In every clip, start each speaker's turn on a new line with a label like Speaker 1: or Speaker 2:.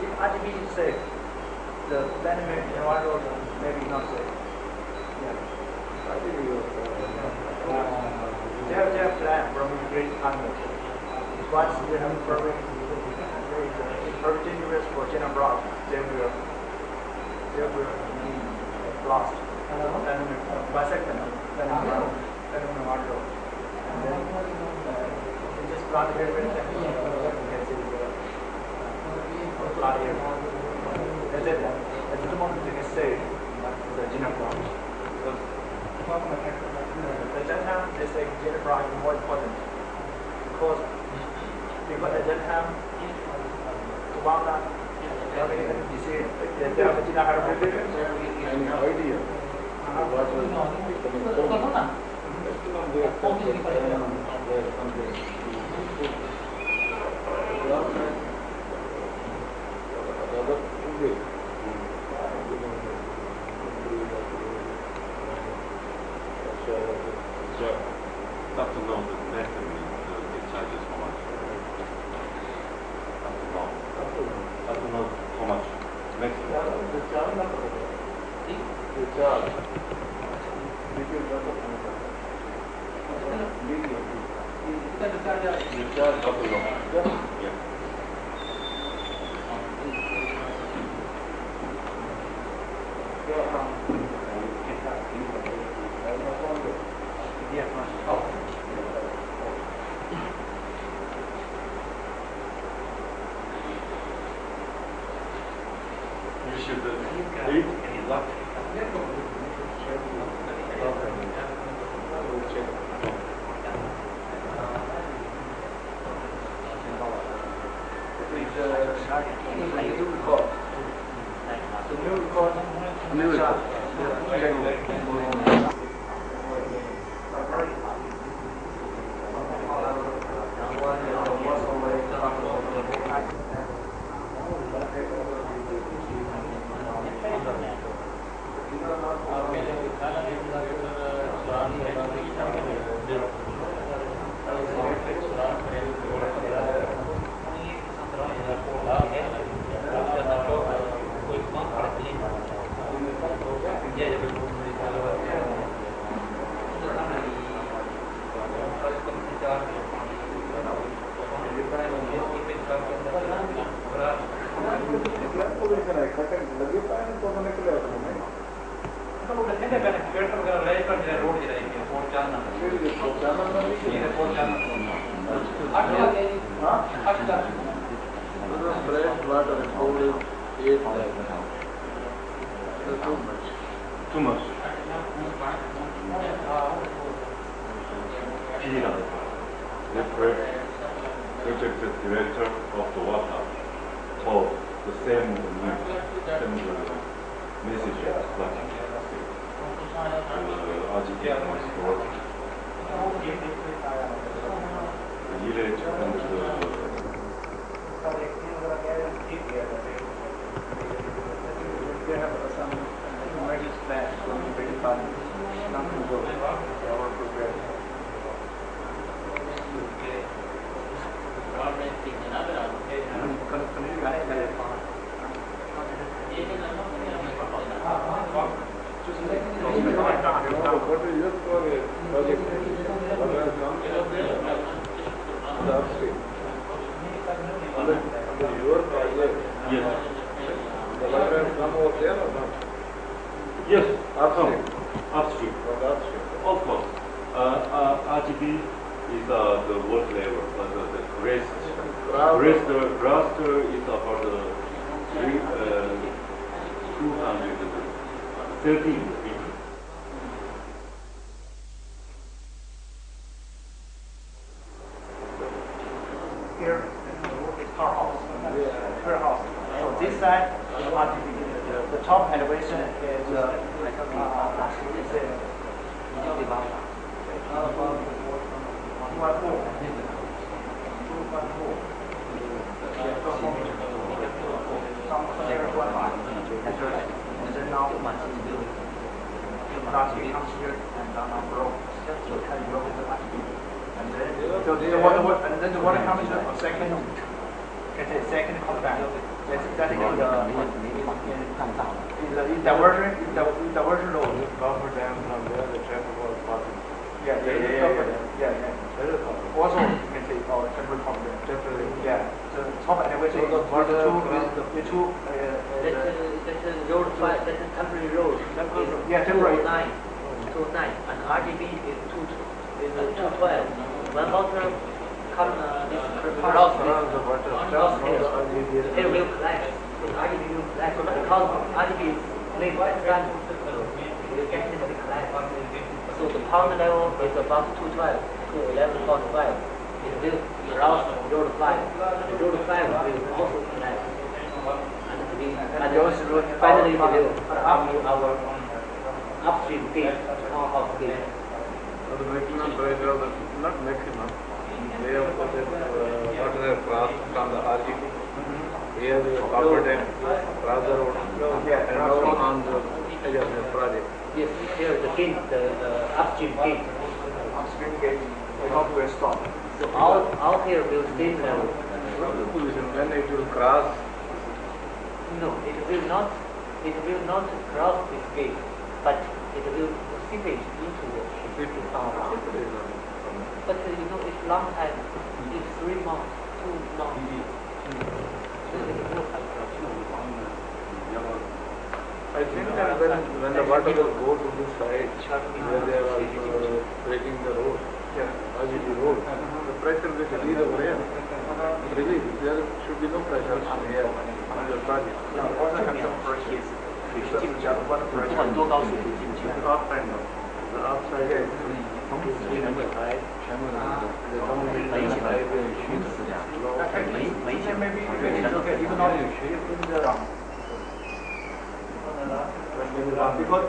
Speaker 1: If RGB is safe, the Vladimir Navarro maybe not safe. Yeah. They have plan from great partners. Once you have very dangerous for general block, they will be lost. By second, Vladimir Navarro. And then you just plant very you can see the here. At the moment you can say the general block. At that time, they say general block is more important because at that time, one time, you see, they have a general revision.
Speaker 2: Any idea what will become important?
Speaker 3: Got to know the method, it charges how much. Got to know how much maximum.
Speaker 2: The charge.
Speaker 3: Got to know. Yeah. You should read and lock. Too much. Pina, the project director of the water, told the same message like RGB was working. The village and
Speaker 1: they have some emergency plans for the big fund. Not to go. They are prepared.
Speaker 3: Yes, upstream. Upstream. Of course. RGB is the water level, but the raster is about 213 meters.
Speaker 1: Here is car house. Car house. So this side is RGB. The top elevation is now comes here and down below. And then the water comes to a second, second contact. That's the diversion road.
Speaker 2: Buffer dam from there, the traffic was passing.
Speaker 1: Yeah. Also, you can say temporary problem.
Speaker 2: Temporary.
Speaker 1: Yeah. So top elevation.
Speaker 2: So the water
Speaker 1: the two.
Speaker 4: That's a road, that's a temporary road.
Speaker 1: Yeah, temporary.
Speaker 4: 209, and RGB is 212. When water comes, cross
Speaker 2: the water
Speaker 4: it will collect. RGB will collect because RGB is laid by sun. It will get into the collect. So the pond level is about 212 to 11.5. It will arouse road 5. The road 5 will also collect. And finally it will up to our upstream gate, powerhouse gate.
Speaker 2: So the maximum pressure of the, not maximum, they have put it, water crossed from the RGB. Here the buffer dam, cross the road, and now on the edge of the project.
Speaker 4: Yes, here the gate, the upstream gate.
Speaker 1: Upstream gate. How do we stop?
Speaker 4: So out here will stay level.
Speaker 2: From the position, when it will cross,
Speaker 4: No, it will not cross this gate, but it will seepage into the But it's long time. It's 3 months, 2 months. So it will have
Speaker 2: I think that when the water will go to this side, where they are breaking the road, RGB road, the pressure will release over here. Release, there should be no pressure here on the project. Up and down. The upside is 300 high, and the down side
Speaker 1: Maybe even though you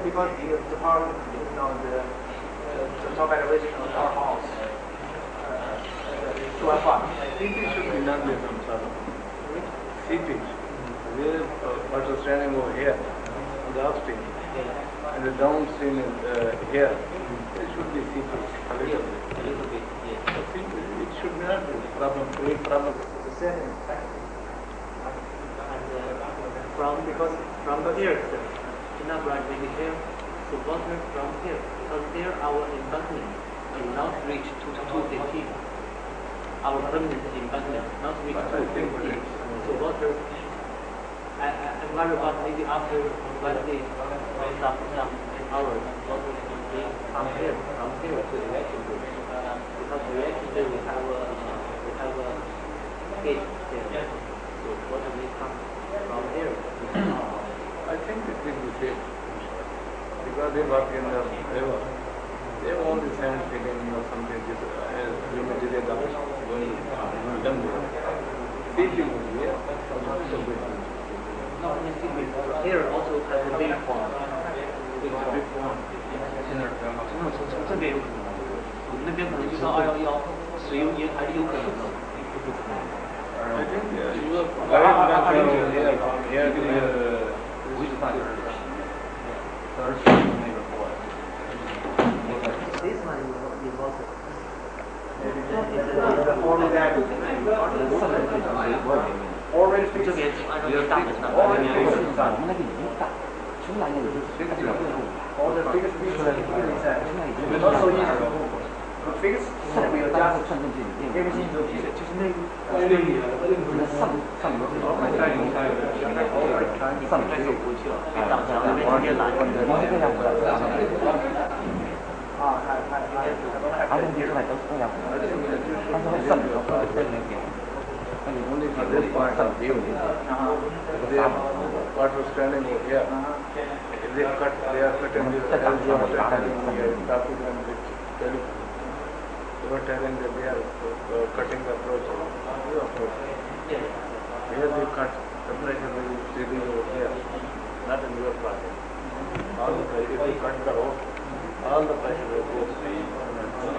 Speaker 1: because the power, the top elevation of our house, 12
Speaker 2: seepage should be done with some sort of seepage. Where water standing over here on the upstream, and the downstream is here. It should be seepage a little bit. Seepage, it should not be problem, create problem.
Speaker 4: From here, enough right maybe here, so water from here, because there our embankment will not reach to 215. Our permanent embankment not reach 215. So water, I'm worried about maybe after 1 day, some hours, water will be from here to the reaction room. Because the reaction room we have a gate there, so water will come from here.
Speaker 2: I think it will be safe because they work in the river. They have all the sand filling or something. As humidity is going down there. Seepage will be here.
Speaker 4: Here also has a big pond.
Speaker 2: It's a big pond.
Speaker 4: 从这边有可能，我们那边可能就到211，水也还是有可能的。
Speaker 2: I think you are very much here from here to here.
Speaker 4: This one is also.
Speaker 1: already
Speaker 4: 这边按照大的那
Speaker 1: all the biggest features is not so easy. The biggest we are just everything just make
Speaker 2: Only for this part of view. They have water standing over here. If they are cutting this LG or traffic and telephone. They were telling that they are cutting the approach. Here they cut, the pressure will be released over here, not in your project. All the pressure, if you cut the road, all the pressure will go to the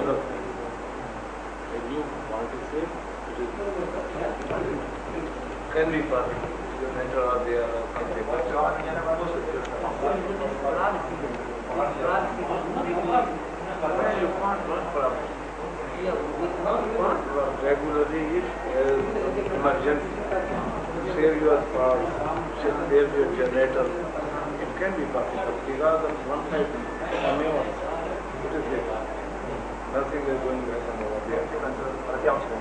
Speaker 2: other. If you want to save, it is can be perfect. The matter of their country.
Speaker 4: Where you find
Speaker 2: Regularly, if emergency, save your parts, save your generator, it can be possible because of one side manual. It is there. Nothing is going to happen over there.
Speaker 1: 基本是吊起来。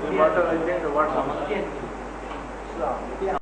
Speaker 2: The water, I think the water.
Speaker 1: 是啊。